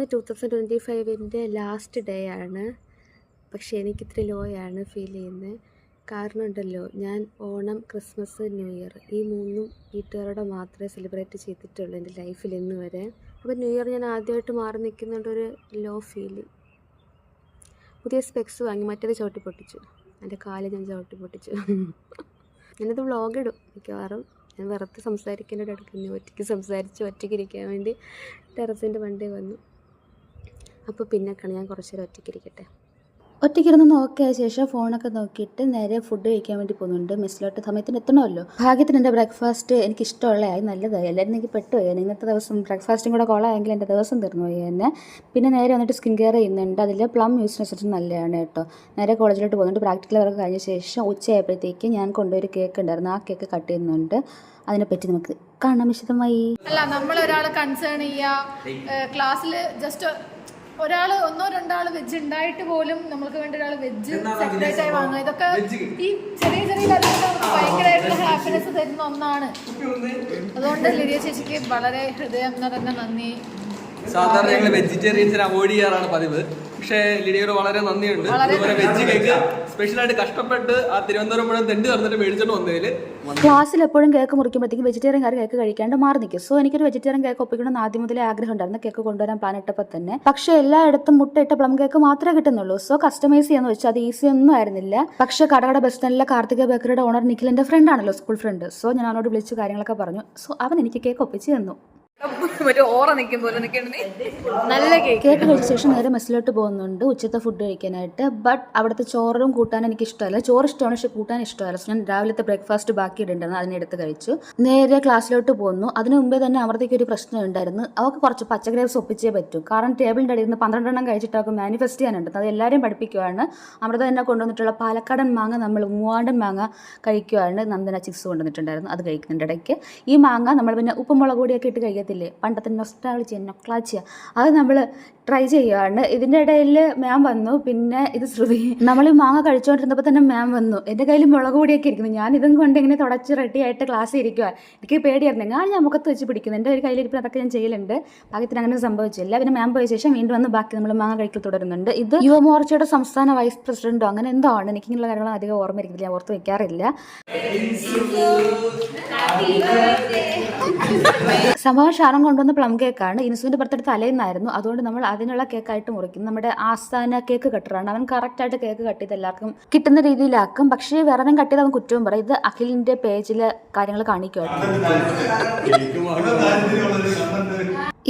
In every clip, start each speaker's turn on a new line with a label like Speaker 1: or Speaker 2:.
Speaker 1: ഇന്ന് 2025 last day ആണ്. പക്ഷേ എനിക്കിത്തിരി ലോയാണ് ഫീൽ ചെയ്യുന്നത്. കാരണം ഉണ്ടല്ലോ, ഞാൻ ഓണം, ക്രിസ്മസ്, ന്യൂ ഇയർ ഈ മൂന്നും വീട്ടുകാരോടെ മാത്രമേ സെലിബ്രേറ്റ് ചെയ്തിട്ടുള്ളൂ എൻ്റെ ലൈഫിൽ ഇന്ന് വരെ. അപ്പോൾ ന്യൂ ഇയർ ഞാൻ ആദ്യമായിട്ട് മാറി നിൽക്കുന്നുണ്ടൊരു ലോ ഫീലിംഗ്. പുതിയ സ്പെക്സ് വാങ്ങി, മറ്റേത് ചവിട്ടി പൊട്ടിച്ചു. എൻ്റെ കാല് ഞാൻ ചവിട്ടി പൊട്ടിച്ചു. ഞാനത് വ്ളോഗ് ഇടും മിക്കവാറും. ഞാൻ വെറുതെ സംസാരിക്കേണ്ട അടുക്കുന്നു, ഒറ്റയ്ക്ക് സംസാരിച്ച് ഒറ്റയ്ക്കിരിക്കാൻ വേണ്ടി ടെറസിൻ്റെ വണ്ടി വന്നു. അപ്പോൾ പിന്നെ ഞാൻ കുറച്ച് നേരം ഒറ്റയ്ക്കിരിക്കട്ടെ. ഒറ്റയ്ക്കിരുന്ന് നോക്കിയ ശേഷം ഫോണൊക്കെ നോക്കിയിട്ട് നേരെ ഫുഡ് കഴിക്കാൻ വേണ്ടി പോകുന്നുണ്ട്. മെസ്സിലോട്ട് സമയത്തിന് എത്തണമല്ലോ. ഭാഗ്യത്തിന് എൻ്റെ ബ്രേക്ക്ഫാസ്റ്റ് എനിക്ക് ഇഷ്ടമുള്ളതായി, നല്ലതായി. എല്ലാവരും എനിക്ക് പെട്ടുപോയി. ഇന്നത്തെ ദിവസം ബ്രേക്ക്ഫാസ്റ്റും കൂടെ കൊളായെങ്കിൽ എൻ്റെ ദിവസം തീർന്നു പോയി തന്നെ. പിന്നെ നേരെ വന്നിട്ട് സ്കിൻ കെയർ ചെയ്യുന്നുണ്ട്. അതിൽ പ്ലം യൂസ് വെച്ചിട്ട് നല്ലതാണ് കേട്ടോ. നേരെ കോളേജിലോട്ട് പോകുന്നുണ്ട്. പ്രാക്ടിക്കൽ വർക്ക് കഴിഞ്ഞ ശേഷം ഉച്ചയായപ്പോഴത്തേക്ക് ഞാൻ കൊണ്ടുപോയി കേക്ക് ഉണ്ടായിരുന്നു. ആ കേക്ക് കട്ട് ചെയ്യുന്നുണ്ട്. അതിനെപ്പറ്റി നമുക്ക് കാണാം വിശദമായി.
Speaker 2: അല്ല, നമ്മളൊരാൾ കൺസേൺ ചെയ്യുക, ക്ലാസ്സിൽ ജസ്റ്റ് ഒരാൾ ഒന്നോ രണ്ടാൾ വെജ് ഉണ്ടായിട്ട് പോലും നമ്മൾക്ക് വേണ്ടി ഒരാൾ വെജ് സെപ്പറേറ്റ് ആയി വാങ്ങുക, ഇതൊക്കെ ഈ ചെറിയ ചെറിയ കാര്യങ്ങളൊക്കെ നമുക്ക് ഭയങ്കരമായിട്ടുള്ള ഹാപ്പിനെസ് തരുന്ന ഒന്നാണ്. അതുകൊണ്ട് ലിഡിയ ചേച്ചിക്ക് വളരെ ഹൃദയം നിറഞ്ഞ നന്ദി.
Speaker 3: സാധാരണ ഞങ്ങൾ വെജിറ്റേറിയൻസിനെ അവോയ്ഡ് ചെയ്യാറാണ് പതിവ്. പക്ഷേ ലിഡിയോട് വളരെ നന്ദിയുണ്ട്. ഇതുപോലെ വെജ് കേക്ക് സ്പെഷ്യലായിട്ട് കഷ്ടപ്പെട്ട് ആ തിരുവനന്തപുരം മുഴുവൻ തെണ്ടി നടന്നിട്ട് മേടിച്ചോണ്ട് വന്നതിൽ.
Speaker 4: ക്ലാസ്സിൽ എപ്പോഴും കേക്ക് മുറിക്കുമ്പോഴത്തേക്കും വെജിറ്റേറിയൻകാർ കേക്ക് കഴിക്കാണ്ട് മാറി നിൽക്കും. സോ എനിക്കൊരു വെജിറ്റേറിയൻ കേക്ക് ഒപ്പിക്കണമെന്ന് ആദ്യം മുതലേ ആഗ്രഹം ഉണ്ടായിരുന്നു, കേക്ക് കൊണ്ടുവരാൻ പ്ലാൻ ഇട്ടപ്പോൾ തന്നെ. പക്ഷേ എല്ലായിടത്തും മുട്ടയിട്ട പ്ലം കേക്ക് മാത്രമേ കിട്ടുന്നുള്ളൂ. സോ കസ്റ്റമൈസ് ചെയ്യാന്ന് വെച്ചാൽ അത് ഈസി ഒന്നും ആയിരുന്നില്ല. പക്ഷേ കടകട ബസ് സ്റ്റാൻഡിലെ കാർത്തിക ബേക്കറിയുടെ ഓണർ നിഖിൽ എൻ്റെ ഫ്രണ്ട് ആണല്ലോ, സ്കൂൾ ഫ്രണ്ട്. സോ ഞാൻ അവനോട് വിളിച്ച് കാര്യങ്ങളൊക്കെ പറഞ്ഞു. സോ അവൻ എനിക്ക് കേക്ക് ഒപ്പിച്ച് തന്നു.
Speaker 2: നല്ല
Speaker 4: കേക്ക് കഴിച്ച ശേഷം നേരെ മെസ്സിലോട്ട് പോകുന്നുണ്ട് ഉച്ചത്തെ ഫുഡ് കഴിക്കാനായിട്ട്. ബട്ട് അവിടുത്തെ ചോറും കൂട്ടാനും എനിക്ക് ഇഷ്ടമല്ല. ചോറ് ഇഷ്ടമാണ്, പക്ഷെ കൂട്ടാൻ ഇഷ്ടമല്ല. സോ ഞാൻ രാവിലത്തെ ബ്രേക്ക്ഫാസ്റ്റ് ബാക്കി ഇടണ്ടായിരുന്നു, അതിനെടുത്ത് കഴിച്ചു. നേരെ ക്ലാസ്സിലോട്ട് പോകുന്നു. അതിന് മുമ്പേ തന്നെ അമൃതയ്ക്ക് ഒരു പ്രശ്നം ഉണ്ടായിരുന്നു. അവർക്ക് കുറച്ച് പച്ചക്കറികൾ ഒപ്പിച്ചേ പറ്റൂ. കാരണം ടേബിളിൻ്റെ അടിയിൽ നിന്ന് 12 എണ്ണം കഴിച്ചിട്ട് അവർക്ക് മാനിഫെസ്റ്റ് ചെയ്യാനുണ്ട്. അത് എല്ലാവരെയും പഠിപ്പിക്കുകയാണ്. അമൃത തന്നെ കൊണ്ടുവന്നിട്ടുള്ള പാലക്കാടൻ മാങ്ങ, നമ്മൾ മൂവാണ്ടൻ മാങ്ങ കഴിക്കുകയാണ്. നന്ദന ചിപ്സ് കൊണ്ടുവന്നിട്ടുണ്ടായിരുന്നു, അത് കഴിക്കുന്നുണ്ട് ഇടയ്ക്ക്. ഈ മാങ്ങ നമ്മൾ പിന്നെ ഉപ്പുമുളക് പൊടിയൊക്കെ ഇട്ട് കഴിക്കത്തില്ലേ, പണ്ടത്തെ നൊസ്റ്റാൾജിയ, അത് നമ്മൾ ട്രൈ ചെയ്യുകയാണ്. ഇതിൻ്റെ ഇടയിൽ മാം വന്നു. പിന്നെ ഇത് ശ്രുതി. നമ്മൾ ഈ മാങ്ങ കഴിച്ചുകൊണ്ടിരുന്നപ്പോൾ തന്നെ മാം വന്നു. എൻ്റെ കയ്യിൽ മുളക് പൊടിയൊക്കെ ഇരിക്കുന്നു. ഞാൻ ഇതും കൊണ്ട് ഇങ്ങനെ തുടച്ച് റെഡി ആയിട്ട് ക്ലാസ്സിൽ ഇരിക്കുക. എനിക്ക് പേടിയായിരുന്നു. ഞാൻ മുഖത്ത് വെച്ച് പിടിക്കുന്നു. എൻ്റെ ഒരു കയ്യിലിരിപ്പിൽ അതൊക്കെ ഞാൻ ചെയ്യലുണ്ട്. ഭാഗ്യത്തിന് അങ്ങനെ സംഭവിച്ചില്ല. പിന്നെ മാം പോയ ശേഷം വീണ്ടും വന്ന് ബാക്കി നമ്മൾ മാങ്ങ കഴിക്കൽ തുടരുന്നുണ്ട്. ഇത് യുവമോർച്ചയുടെ സംസ്ഥാന വൈസ് പ്രസിഡന്റോ അങ്ങനെ എന്തോ ആണ്. എനിക്കിങ്ങനെയുള്ള കാര്യങ്ങൾ അധികം ഓർമ്മയിരിക്കില്ല, ഞാൻ ഓർത്ത് വെക്കാറില്ല. സംഭവം ഷാരം കൊണ്ടുവന്ന പ്ലം കേക്കാണ്. ഇൻസുവിൻ്റെ ബർത്ത്ഡേ തലേന്നായിരുന്നു. അതുകൊണ്ട് നമ്മൾ അതിനുള്ള കേക്കായിട്ട് മുറിക്കും. നമ്മുടെ ആസ്ഥാന കേക്ക് കട്ടറാണ്. അവൻ കറക്റ്റായിട്ട് കേക്ക് കട്ട് ചെയ്ത് എല്ലാവർക്കും കിട്ടുന്ന രീതിയിലാക്കും. പക്ഷേ വേറെ കട്ട് ചെയ്ത് അവൻ കുറ്റവും പറയും. ഇത് അഖിലിൻ്റെ പേജിലെ കാര്യങ്ങൾ കാണിക്കുമായിരുന്നു.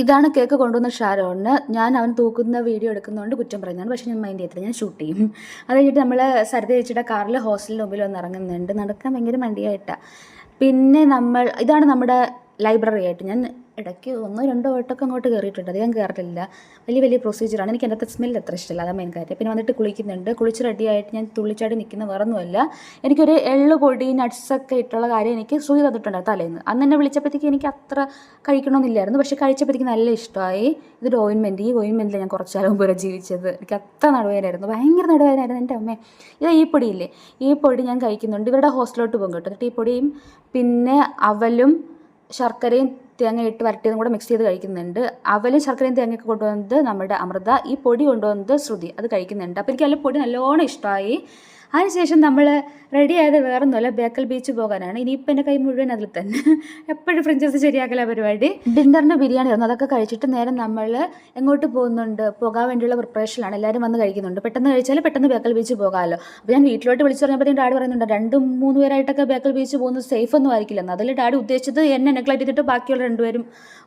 Speaker 4: ഇതാണ് കേക്ക് കൊണ്ടുവന്ന ഷാരോണ്. ഞാൻ അവൻ തൂക്കുന്ന വീഡിയോ എടുക്കുന്നതുകൊണ്ട് കുറ്റം പറയുന്നതാണ്. പക്ഷേ ഞാൻ മൈൻഡ് ചെയ്തില്ല, ഞാൻ ഷൂട്ട് ചെയ്യും. അത് കഴിഞ്ഞിട്ട് നമ്മൾ സരിത ചേച്ചിയുടെ കാറിൽ ഹോസ്റ്റലിന് മുമ്പിൽ വന്ന് ഇറങ്ങുന്നുണ്ട്. നടക്കാൻ ഭയങ്കര മടിയായിട്ടാണ്. പിന്നെ ഇതാണ് നമ്മുടെ ലൈബ്രറി ആയിട്ട്. ഞാൻ ഇടയ്ക്ക് 1-2 വട്ടമൊക്കെ അങ്ങോട്ട് കയറിയിട്ടുണ്ട്, അധികം കയറിയിട്ടില്ല. വലിയ പ്രൊസീജിയറാണ്. എനിക്ക് എൻ്റെ സ്മെല്ല് അത്ര ഇഷ്ടമല്ല, അതാണ് മെയിൻ കാര്യം. പിന്നെ വന്നിട്ട് കുളിക്കുന്നുണ്ട്. കുളിച്ച് റെഡിയായിട്ട് ഞാൻ തുള്ളിച്ചാടി നിൽക്കുന്ന വേറൊന്നുമല്ല. എനിക്കൊരു എള്ളു പൊടി നട്ട്സൊക്കെ ഇട്ടുള്ള കാര്യം എനിക്ക് ശ്രുതി തന്നിട്ടുണ്ട് തലേന്ന്. അന്ന് എന്നെ വിളിച്ചപ്പോഴത്തേക്ക് എനിക്ക് അത്ര കഴിക്കണമെന്നില്ലായിരുന്നു. പക്ഷേ കഴിച്ചപ്പോഴത്തേക്ക് നല്ല ഇഷ്ടമായി. ഇതൊരു ഓയിൻമെൻറ്റ്. ഈ ഓയിൻമെൻറ്റിൽ ഞാൻ കുറച്ചാലും മുമ്പ് ജീവിച്ചത്. എനിക്ക് അത്ര നടുവേനായിരുന്നു, ഭയങ്കര നടുവേനായിരുന്നു എൻ്റെ അമ്മേ. ഇത് ഈ പൊടിയില്ലേ, ഈ പൊടി ഞാൻ കഴിക്കുന്നുണ്ട്. ഇവരുടെ ഹോസ്റ്റലിലോട്ട് പോകും കേട്ടോ. എന്നിട്ട് ഈ പൊടിയും പിന്നെ അവലും ശർക്കരയും തേങ്ങ ഇട്ട് വരട്ടിയതും കൂടെ മിക്സ് ചെയ്ത് കഴിക്കുന്നുണ്ട്. അവലും ശർക്കരയും തേങ്ങയൊക്കെ കൊണ്ടുവന്നത് നമ്മുടെ അമൃത, ഈ പൊടി കൊണ്ടുവന്നത് ശ്രുതി, അത് കഴിക്കുന്നുണ്ട്. അപ്പോൾ എനിക്ക് പൊടി നല്ലോണം ഇഷ്ടമായി. അതിനുശേഷം നമ്മൾ റെഡി ആയത് വേറൊന്നുമല്ല, ബേക്കൽ ബീച്ച് പോകാനാണ്. ഇനിയിപ്പോൾ എൻ്റെ കൈ മുഴുവൻ അതിൽ തന്നെ. എപ്പോഴും ഫ്രിഞ്ചസ് ശരിയാക്കല പരിപാടി. ഡിന്നറിന് ബിരിയാണി ആയിരുന്നു. അതൊക്കെ കഴിച്ചിട്ട് നേരെ നമ്മൾ എങ്ങോട്ട് പോകുന്നുണ്ട്, പോകാൻ വേണ്ടിയുള്ള പ്രിപ്പറേഷനിലാണ്. എല്ലാവരും വന്ന് കഴിക്കുന്നുണ്ട്. പെട്ടെന്ന് കഴിച്ചാൽ പെട്ടെന്ന് ബേക്കൽ ബീച്ച് പോകാമല്ലോ. അപ്പോൾ ഞാൻ വീട്ടിലോട്ട് വിളിച്ചു പറഞ്ഞപ്പോഴത്തേക്കും ഡാഡി പറയുന്നുണ്ട് 2-3 പേരായിട്ടൊക്കെ ബേക്കൽ ബീച്ച് പോകുന്നത് സേഫ് ഒന്നും ആയിരിക്കില്ലെന്ന്. അതിൽ ഡാഡി ഉദ്ദേശിച്ചത് എന്നെ നെഗ്ലക്ട് ചെയ്തിട്ട് ബാക്കിയുള്ള 2 പേരും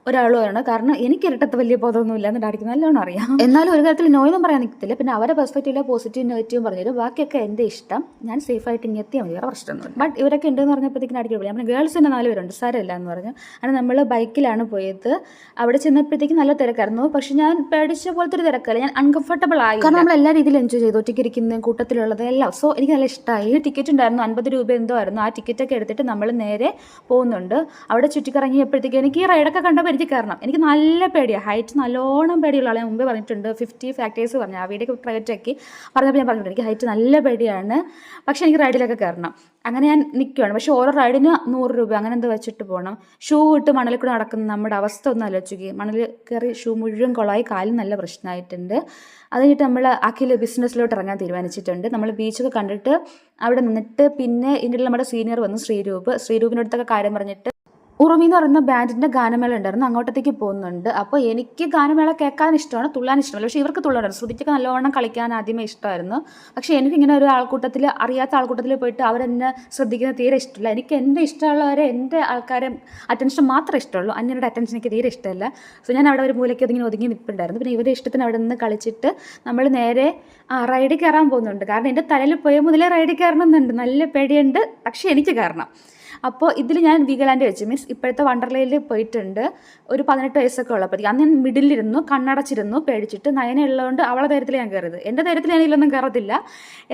Speaker 4: ഒരാളുമാണ്. കാരണം എനിക്ക് ഇരട്ടത്ത് വലിയ ബോധമൊന്നുമില്ല എന്ന് ഡാഡിക്ക് നല്ലോണം അറിയാം. എന്നാലും ഒരു കാര്യത്തിൽ നോയൊന്നും പറയാൻ നിൽക്കത്തില്ല. പിന്നെ അവരുടെ പെർസ്പെക്റ്റീവിലെ പോസിറ്റീവ് നെഗറ്റീവും പറഞ്ഞുതരും. ബാക്കിയൊക്കെ എൻ്റെ ഇഷ്ടം, ഞാൻ സേഫായിട്ട് ഇനി എത്തിയാൽ മതി, വേറെ പ്രശ്നമൊന്നുമില്ല. ബട്ട് ഇവരൊക്കെ ഉണ്ടെന്ന് പറഞ്ഞപ്പോഴത്തേക്കും അടിക്കൽ വിളിക്കാം. പിന്നെ ഗേൾസ് തന്നെ 4 പേരുണ്ട്, സാരമില്ല എന്ന് പറഞ്ഞു. അങ്ങനെ നമ്മൾ ബൈക്കിലാണ് പോയത്. അവിടെ ചെന്നപ്പോഴത്തേക്കും നല്ല തിരക്കായിരുന്നു. പക്ഷെ ഞാൻ പേടിച്ച പോലത്തെ ഒരു തിരക്കല്ല, ഞാൻ അൺകംഫർട്ടബിൾ ആയി. കാരണം നമ്മൾ എല്ലാ രീതിയിലും എൻജോയ് ചെയ്തു, ഒറ്റയ്ക്ക് ഇരിക്കുന്ന കൂട്ടത്തിലുള്ളത് എല്ലാം. സോ എനിക്ക് നല്ല ഇഷ്ടമായി. ടിക്കറ്റ് ഉണ്ടായിരുന്നു, 50 രൂപ എന്തോ ആയിരുന്നു. ആ ടിക്കറ്റൊക്കെ എടുത്തിട്ട് നമ്മൾ നേരെ പോകുന്നുണ്ട്. അവിടെ ചുറ്റിക്കറങ്ങിയപ്പോഴത്തേക്കും എനിക്ക് ഈ റൈഡൊക്കെ കണ്ടപ്പോൾ എനിക്ക് കയറണം. എനിക്ക് നല്ല പേടിയാണ്, ഹൈറ്റ് നല്ലോണം പേടിയുള്ള ആളെ മുമ്പേ പറഞ്ഞിട്ടുണ്ട്. 50 ഫാക്ടേഴ്സ് പറഞ്ഞു, ആ വീഡിയോ പ്രൈവറ്റ് ആക്കി പറഞ്ഞപ്പോൾ ഞാൻ പറഞ്ഞിട്ടുണ്ട് എനിക്ക് ഹൈറ്റ് നല്ല പേടിയാണ്. പേടിയാണ്. പക്ഷേ എനിക്ക് റൈഡിലൊക്കെ കയറണം. അങ്ങനെ ഞാൻ നിൽക്കുകയാണ്. പക്ഷേ ഓരോ റൈഡിന് 100 രൂപ അങ്ങനെ എന്തോ വെച്ചിട്ട് പോകണം. ഷൂ ഇട്ട് മണലിൽ കൂടെ നടക്കുന്ന നമ്മുടെ അവസ്ഥ ഒന്ന് ആലോചിക്കുക. മണലിൽ കയറി ഷൂ മുഴുവൻ കൊളായി, കാലിന് നല്ല പ്രശ്നമായിട്ടുണ്ട്. അത് കഴിഞ്ഞിട്ട് നമ്മൾ അഖിൽ ബിസിനസ്സിലോട്ട് ഇറങ്ങാൻ തീരുമാനിച്ചിട്ടുണ്ട്. നമ്മൾ ബീച്ചൊക്കെ കണ്ടിട്ട് അവിടെ നിന്നിട്ട് പിന്നെ ഇതിൻ്റെ നമ്മുടെ സീനിയർ വന്നു, ശ്രീരൂപിൻ്റെ അടുത്തൊക്കെ കാര്യം പറഞ്ഞിട്ട് ഉറുമി എന്ന് പറയുന്ന ബാൻഡിൻ്റെ ഗാനമേള ഉണ്ടായിരുന്നു, അങ്ങോട്ടത്തേക്ക് പോകുന്നുണ്ട്. അപ്പോൾ എനിക്ക് ഗാനമേള കേൾക്കാൻ ഇഷ്ടമാണ്, തുള്ളാൻ ഇഷ്ടമല്ല. പക്ഷേ ഇവർക്ക് തുള്ളാനായിരുന്നു. ശ്രുതിക്കൊക്കെ നല്ലവണ്ണം കളിക്കാൻ ആദ്യമേ ഇഷ്ടമായിരുന്നു. പക്ഷേ എനിക്കിങ്ങനെ ഒരു ആൾക്കൂട്ടത്തിൽ, അറിയാത്ത ആൾക്കൂട്ടത്തിൽ പോയിട്ട് അവരെന്നെ ശ്രദ്ധിക്കുന്ന തീരെ ഇഷ്ടമില്ല. എനിക്ക് എൻ്റെ ഇഷ്ടമുള്ളവരെ, എൻ്റെ ആൾക്കാരെ അറ്റൻഷൻ മാത്രമേ ഇഷ്ടമുള്ളൂ. അന്യരുടെ അറ്റൻഷൻ എനിക്ക് തീരെ ഇഷ്ടമല്ല. സോ ഞാൻ അവിടെ ഒരു മൂലയ്ക്ക് ഒതുങ്ങി നിൽപ്പുണ്ടായിരുന്നു. പിന്നെ ഇവരുടെ ഇഷ്ടത്തിന് അവിടെ നിന്ന് കളിച്ചിട്ട് നമ്മൾ നേരെ റൈഡിൽ കയറാൻ പോകുന്നുണ്ട്. കാരണം എൻ്റെ തലയിൽ പോയ മുതലേ റൈഡിൽ കയറണമെന്നുണ്ട്, നല്ല പേടിയുണ്ട്. പക്ഷേ എനിക്ക് കയറണം. അപ്പോൾ ഇതിൽ ഞാൻ വീഗലാൻഡ് വെച്ച്, മീൻസ് ഇപ്പോഴത്തെ വണ്ടർലയിൽ പോയിട്ടുണ്ട്. ഒരു 18 വയസ്സൊക്കെ ഉള്ളപ്പോഴത്തേക്ക് അന്ന് ഞാൻ മിഡിലിരുന്നു, കണ്ണടച്ചിരുന്നു പേടിച്ചിട്ട്. നയന ഉള്ളതുകൊണ്ട് അവളെ ധൈര്യത്തിൽ ഞാൻ കയറിയത്, എൻ്റെ ധൈര്യത്തിൽ ഞാൻ ഇതിലൊന്നും കയറത്തില്ല.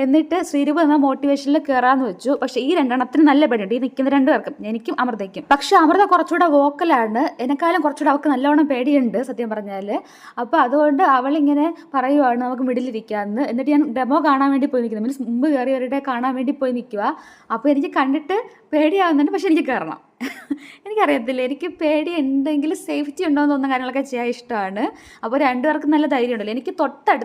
Speaker 4: എന്നിട്ട് ശ്രീരൂപ എന്ന മോട്ടിവേഷനിൽ കയറാമെന്ന് വെച്ചു. പക്ഷേ ഈ രണ്ടെണ്ണത്തിന് നല്ല പേടിയുണ്ട്, ഈ നിൽക്കുന്ന 2 പേർക്കും, എനിക്കും അമൃതയ്ക്കും. പക്ഷേ അമൃത കുറച്ചുകൂടെ വോക്കലാണ്, എന്നെക്കാളും കുറച്ചുകൂടെ അവൾക്ക് നല്ലവണ്ണം പേടിയുണ്ട് സത്യം പറഞ്ഞാൽ. അപ്പോൾ അതുകൊണ്ട് അവളിങ്ങനെ പറയുവാണ് നമുക്ക് മിഡിലിരിക്കാമെന്ന്. എന്നിട്ട് ഞാൻ ഡെമോ കാണാൻ വേണ്ടി പോയി നിൽക്കുന്നത്, മീൻസ് മുമ്പ് കയറിയവരുടെ കാണാൻ വേണ്ടി പോയി നിൽക്കുക. അപ്പോൾ എനിക്ക് കണ്ടിട്ട് പേടിയാവുന്നുണ്ട്, പക്ഷെ എനിക്ക് കയറണം. എനിക്കറിയത്തില്ല, എനിക്ക് പേടി എന്തെങ്കിലും സേഫ്റ്റി ഉണ്ടോ എന്ന് തോന്നുന്ന കാര്യങ്ങളൊക്കെ ചെയ്യാൻ ഇഷ്ടമാണ്. അപ്പോൾ 2 പേർക്കും നല്ല ധൈര്യം ഉണ്ടല്ലോ. എനിക്ക്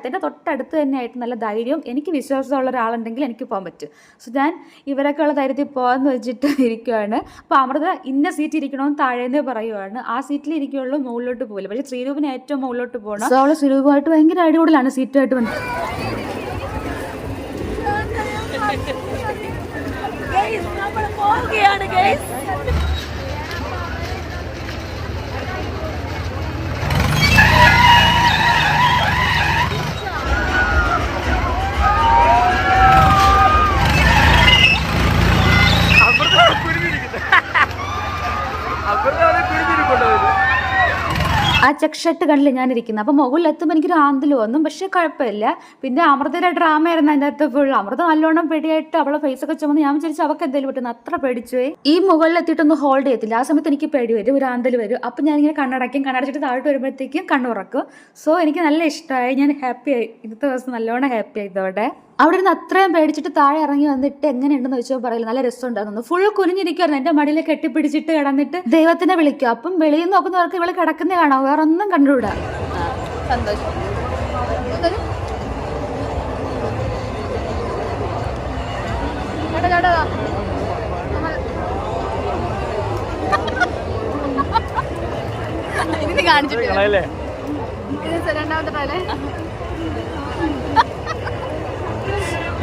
Speaker 4: എൻ്റെ തൊട്ടടുത്ത് തന്നെയായിട്ട് നല്ല ധൈര്യം, എനിക്ക് വിശ്വാസമുള്ള ഒരാളുണ്ടെങ്കിൽ എനിക്ക് പോകാൻ പറ്റും. സോ ഞാൻ ഇവരൊക്കെ ഉള്ള ധൈര്യത്തിൽ പോകാമെന്ന് വെച്ചിട്ട് ഇരിക്കുവാണ്. അപ്പോൾ അമൃത ഇന്ന സീറ്റ് ഇരിക്കണമെന്ന് താഴേന്നേ പറയുവാണ്. ആ സീറ്റിൽ ഇരിക്കുള്ളൂ, മുകളിലോട്ട് പോകില്ല. പക്ഷേ ശ്രീരൂപിന് ഏറ്റവും മുകളിലോട്ട് പോകണം. സോ അവൾ ശ്രീരൂപമായിട്ട് ഭയങ്കര അടികൂടലാണ് സീറ്റുമായിട്ട് വന്നത്. ആ ചെക്ക് ഷർട്ട് കണ്ടില്ല ഞാനിരിക്കുന്നത്. അപ്പോൾ മുകളിലെത്തുമ്പോൾ എനിക്കൊരു ആന്തൽ വന്നു, പക്ഷേ കുഴപ്പമില്ല. പിന്നെ അമൃതയുടെ ഡ്രാമ ആയിരുന്നു അതിൻ്റെ അകത്ത് ഫുൾ. അമൃത നല്ലോണം പേടിയായിട്ട് അവളെ ഫേസൊക്കെ ചുമന്ന് ഞാൻ വിചാരിച്ചു അവൾക്ക് എന്തെങ്കിലും പറ്റുന്നു, അത്ര പേടിച്ചുപോയി. ഈ മുകളിലെത്തിയിട്ടൊന്നും ഹോൾഡ് ചെയ്യത്തില്ല. ആ സമയത്ത് എനിക്ക് പേടി വരും, ഒരു ആന്തൽ വരും. അപ്പം ഞാനിങ്ങനെ കണ്ണടച്ചിട്ട് താഴോട്ട് വരുമ്പോഴത്തേക്കും കണ്ണുറക്കും. സോ എനിക്ക് നല്ല ഇഷ്ടമായി, ഞാൻ ഹാപ്പിയായി. ഇന്നത്തെ ദിവസം നല്ലോണം ഹാപ്പിയായി. ഇതോടെ അവിടെ നിന്ന് അത്രയും പേടിച്ചിട്ട് താഴെ ഇറങ്ങി വന്നിട്ട് എങ്ങനെയുണ്ടെന്ന് വെച്ചാൽ പറയില്ല, നല്ല രസമുണ്ടായിരുന്നു. ഫുൾ കുനിഞ്ഞിരിക്കുമായിരുന്നു, എൻ്റെ മടിയിൽ കെട്ടിപ്പിടിച്ചിട്ട് കിടന്നിട്ട് ദൈവത്തിനെ വിളിക്കും. അപ്പം വെളിയിൽ നോക്കുന്നവർക്ക് ഇവള് കിടക്കുന്നേ കാണാം, വേറെ ഒന്നും കണ്ടുകൂടാ. സന്തോഷം. ഇനി കാണിച്ചിട്ടില്ലേ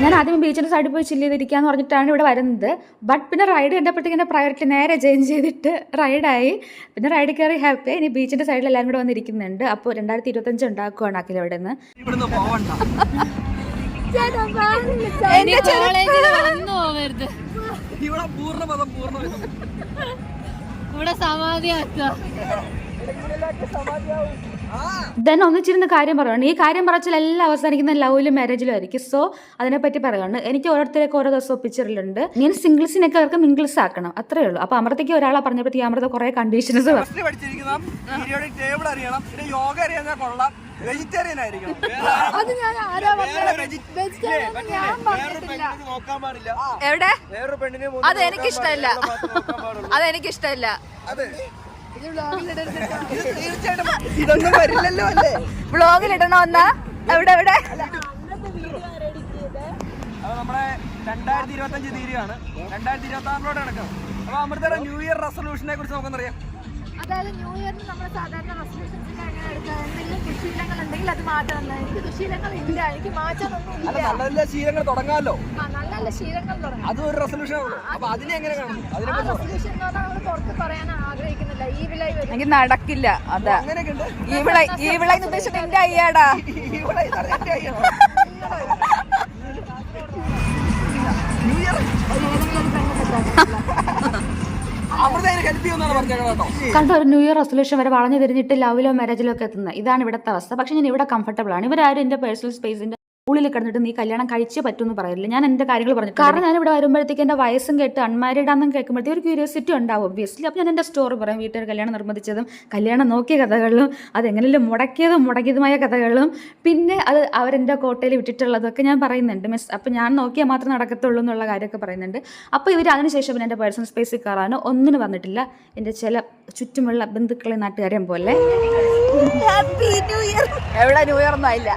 Speaker 4: ഞാൻ ആദ്യം ബീച്ചിൻ്റെ സൈഡിൽ പോയി ചില്ല് ചെയ്തിരിക്കാന്ന് പറഞ്ഞിട്ടാണ് ഇവിടെ വരുന്നത്. ബട്ട് പിന്നെ റൈഡ് കണ്ടപ്പോഴത്തേക്ക് എൻ്റെ പ്രയോറിറ്റി നേരെ ചേഞ്ച് ചെയ്തിട്ട് റൈഡായി. പിന്നെ റൈഡിൽ കയറി ഹാപ്പിയായി. ഇനി ബീച്ചിൻ്റെ സൈഡിൽ എല്ലാവരും കൂടെ വന്നിരിക്കുന്നുണ്ട്. അപ്പോൾ 2025 ഉണ്ടാക്കുവാണ് അഖിൽ അവിടെ നിന്ന്. ദെൻ ഒന്നിച്ചിരുന്ന് കാര്യം പറയുകയാണ്. ഈ കാര്യം പറച്ചിൽ എല്ലാം അവസാനിക്കുന്ന ലവിലും മാരേജിലും ആയിരിക്കും. സോ അതിനെപ്പറ്റി പറയുകയാണ്. എനിക്ക് ഓരോരുത്തരൊക്കെ ഓരോ ദിവസം ഒപ്പിച്ചിട്ടുണ്ട്. ഇങ്ങനെ സിംഗിൾസിനൊക്കെ അവർക്ക് മിംഗിൾസ് ആക്കണം, അത്രേ ഉള്ളൂ. അപ്പോൾ അമൃതയ്ക്ക് ഒരാളെ പറഞ്ഞപ്പോഴത്തേക്ക് അമൃത കുറേ കണ്ടീഷൻസ്
Speaker 3: വെജിറ്റേറിയൻ ആയിരിക്കണം.
Speaker 5: എവിടെ അതെനിക്കിഷ്ടമല്ല, അതെനിക്കിഷ്ടമല്ല.
Speaker 3: ഇതൊന്നും വരില്ലല്ലോ അല്ലേ?
Speaker 5: വ്ളോഗിലിടണമെന്നാ? എവിടെ എവിടെ?
Speaker 3: അത് നമ്മുടെ 2025 തീരുകയാണ്, 2026 നടക്കണം. അപ്പൊ അമൃതയുടെ ന്യൂ ഇയർ റെസൊല്യൂഷനെ കുറിച്ച് നമുക്കൊന്നറിയാം.
Speaker 2: അതായത് ന്യൂ ഇയറിന് നമ്മൾ സാധാരണ റെസൊല്യൂഷൻസിന് എങ്ങനെ എടുക്കുക, എന്തെങ്കിലും ദുശീലങ്ങൾ ഉണ്ടെങ്കിൽ അത് മാറ്റണം. എനിക്ക് ദുശീലങ്ങൾ ഇല്ല, എനിക്ക് മാറ്റാനൊന്നും ഇല്ല.
Speaker 3: നല്ല നല്ല ശീലങ്ങൾ തുടങ്ങാമല്ലോ,
Speaker 2: നല്ല നല്ല ശീലങ്ങൾ തുടങ്ങാം.
Speaker 3: അതും ഒരു റെസൊല്യൂഷൻ ആണല്ലോ. അപ്പൊ അതിനെ എങ്ങനെ കാണും?
Speaker 2: റെസൊല്യൂഷൻ എന്ന് പറഞ്ഞാൽ നമ്മൾ പുറത്ത് പറയാൻ ആഗ്രഹിക്കുന്നില്ല. ഈവിളായി വരും,
Speaker 5: എനിക്ക് നടക്കില്ല. അതാ
Speaker 3: അങ്ങനെയൊക്കെ ഉണ്ട്.
Speaker 5: ഈവിളായി ഉദ്ദേശിച്ചത് എന്റെ അയ്യാടാ.
Speaker 3: ന്യൂ ഇയർ
Speaker 4: കണ്ട ഒരു ന്യൂ ഇയർ റെസൊല്യൂഷൻ വരെ വളഞ്ഞു തിരിഞ്ഞിട്ട് ലവിലോ മാരേജിലോ ഒക്കെ എത്തുന്നത്. ഇതാണ് ഇവിടുത്തെ അവസ്ഥ. പക്ഷെ ഞാൻ ഇവിടെ കംഫർട്ടബിൾ ആണ്. ഇവരാരും എൻ്റെ പേഴ്സണൽ സ്പേസിൻ്റെ ഉള്ളിൽ കിടന്നിട്ട് നീ കല്യാണം കഴിച്ചേ പറ്റുമെന്ന് പറയില്ല. ഞാൻ എൻ്റെ കാര്യങ്ങൾ പറഞ്ഞു. കാരണം ഞാൻ ഇവിടെ വരുമ്പോഴത്തേക്ക് എൻ്റെ വയസ്സും കേട്ട് അൺമാരീഡ് ആണെന്ന് കേൾക്കുമ്പോഴത്തേക്ക് ഒരു ക്യൂരിയോസിറ്റി ഉണ്ടാവും ഒബ്വിയസ്ലി. അപ്പോൾ ഞാൻ എൻ്റെ സ്റ്റോറി പറയും. വീട്ടുകാർ കല്യാണം നിർബന്ധിച്ചതും കല്യാണം നോക്കിയ കഥകളും അതെങ്ങനെയും മുടക്കിയതുമായ കഥകളും പിന്നെ അത് അവരെൻ്റെ കോട്ടയിൽ വിട്ടിട്ടുള്ളതൊക്കെ ഞാൻ പറയുന്നുണ്ട്. അപ്പോൾ ഞാൻ നോക്കിയാൽ മാത്രമേ നടക്കത്തുള്ളൂ എന്നുള്ള കാര്യമൊക്കെ പറയുന്നുണ്ട്. അപ്പോൾ ഇവർ അതിനുശേഷം പിന്നെ എൻ്റെ പേഴ്സണൽ സ്പേസിൽ കയറാനോ ഒന്നിനും വന്നിട്ടില്ല. എൻ്റെ ചില ചുറ്റുമുള്ള ബന്ധുക്കളെ നാട്ടുകാരെയും പോലെ.
Speaker 5: Happy new year. എവിടെ ന്യൂ ഇയർ ഒന്നും ആയില്ല.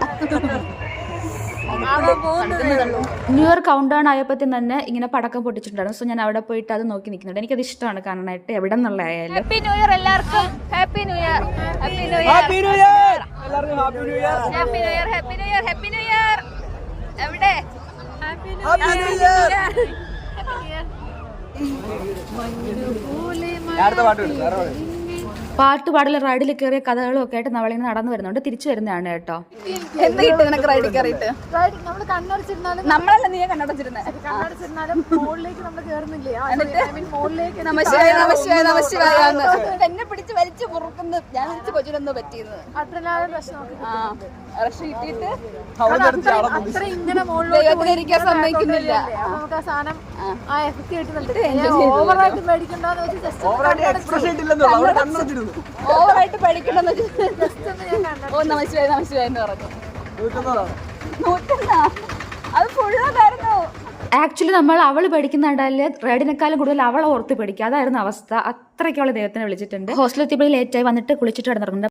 Speaker 4: ന്യൂ ഇയർ കൗണ്ട് ഡൗൺ ആയപ്പോഴത്തേക്കും തന്നെ ഇങ്ങനെ പടക്കം പൊട്ടിച്ചിട്ടുണ്ടായിരുന്നു. സോ ഞാൻ അവിടെ പോയിട്ട് അത് നോക്കി നിൽക്കുന്നുണ്ട്. എനിക്കത് ഇഷ്ടമാണ് കാണാനായിട്ട്, എവിടെ നിന്നുള്ള ആയാലും.
Speaker 5: ഹാപ്പി ന്യൂ ഇയർ എല്ലാവർക്കും. Happy new year. Happy new year.
Speaker 3: Happy new year എല്ലാവർക്കും. Happy new year.
Speaker 5: Happy new year. Happy new year. Happy new year. എവിടെ
Speaker 3: ഹാപ്പി ന്യൂ ഇയർ. അടുത്ത പാട്ട് വിടും. വേറെ പാട്ട്.
Speaker 4: പാട്ട് പാടൽ റൈഡിൽ കയറിയ കഥകളും ഒക്കെ ആയിട്ട് നമ്മളിങ്ങനെ നടന്നു വരുന്നുണ്ട്. തിരിച്ചു വരുന്നതാണ് കേട്ടോ.
Speaker 5: എന്ത് കിട്ടും നിനക്ക് റൈഡിൽ കയറിയിട്ട്?
Speaker 2: നമ്മൾ കണ്ണടച്ചിരുന്നാലും
Speaker 5: നമ്മളല്ല നീ കണ്ണടച്ചിരുന്നേ.
Speaker 2: കണ്ണടച്ചിരുന്നാലും മുകളിലേക്ക് നമ്മൾ കയറുന്നില്ലേ? മുകളിലേക്ക്
Speaker 5: നമശിവായ നമശിവായ നമശിവായ എന്നെ പിടിച്ച് വലിച്ചു മുറുക്കുന്നു. ഞാൻ വിളിച്ച് കൊച്ചിനൊന്നും പറ്റിയെന്ന്.
Speaker 2: അത്രയും പ്രശ്നം
Speaker 5: റഷ് കിട്ടിയിട്ട്
Speaker 2: അത്ര ഇങ്ങനെ
Speaker 5: ദൈവത്തിന് ഇരിക്കാൻ സമ്മതിക്കുന്നില്ല.
Speaker 2: നമുക്ക് ആ സാധനം ആ എഫക്റ്റ് കിട്ടുന്നുണ്ട്. ഓവറായിട്ട് മേടിക്കണ്ടെന്ന് വെച്ച് ജസ്റ്റ്
Speaker 3: എക്സ്പ്രഷൻ ഇട്ടില്ലെന്നുള്ളൂ. അവിടെ കണ്ണടച്ചിരുന്നു.
Speaker 5: ഓവറായിട്ട് പഠിക്കണമെന്ന് ഓ നമശിവായ നമശിവായ എന്ന് പറഞ്ഞു. 101 അത് ഫുള്ളായിരുന്നു.
Speaker 4: ആക്ച്വലി നമ്മൾ അവൾ പഠിക്കുന്നുണ്ടാല് റൈഡിനെക്കാളും കൂടുതൽ അവളെ ഓർത്ത് പഠിക്കുക. അതായിരുന്നു അവസ്ഥ. അത്രയ്ക്ക് അവളെ ദൈവത്തിനെ വിളിച്ചിട്ടുണ്ട്. ഹോസ്റ്റലിൽ എത്തിയപ്പോൾ ലേറ്റായി വന്നിട്ട് കുളിച്ചിട്ട് കിടന്നിറങ്ങുന്നുണ്ട്.